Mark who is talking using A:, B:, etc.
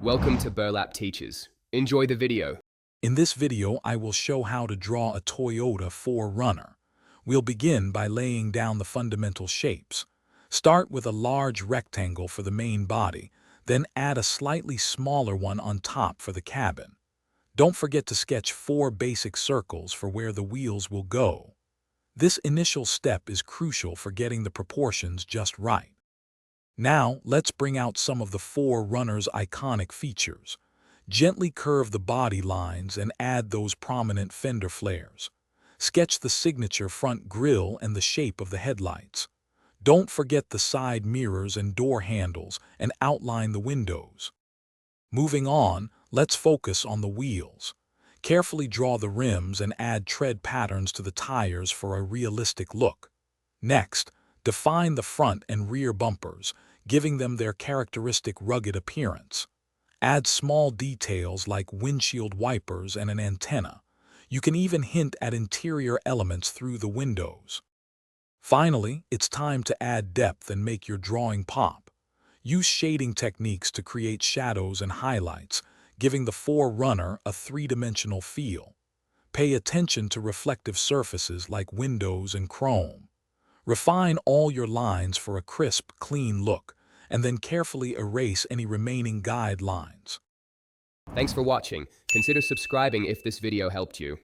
A: Welcome to Burlap Teachers. Enjoy the video.
B: In this video, I will show how to draw a Toyota 4Runner. We'll begin by laying down the fundamental shapes. Start with a large rectangle for the main body, then add a slightly smaller one on top for the cabin. Don't forget to sketch 4 basic circles for where the wheels will go. This initial step is crucial for getting the proportions just right. Now, let's bring out some of the 4Runner's iconic features. Gently curve the body lines and add those prominent fender flares. Sketch the signature front grille and the shape of the headlights. Don't forget the side mirrors and door handles and outline the windows. Moving on, let's focus on the wheels. Carefully draw the rims and add tread patterns to the tires for a realistic look. Next, define the front and rear bumpers, giving them their characteristic rugged appearance. Add small details like windshield wipers and an antenna. You can even hint at interior elements through the windows. Finally, it's time to add depth and make your drawing pop. Use shading techniques to create shadows and highlights, giving the 4Runner a three-dimensional feel. Pay attention to reflective surfaces like windows and chrome. Refine all your lines for a crisp, clean look, and then carefully erase any remaining guidelines.
A: Thanks for watching. Consider subscribing if this video helped you.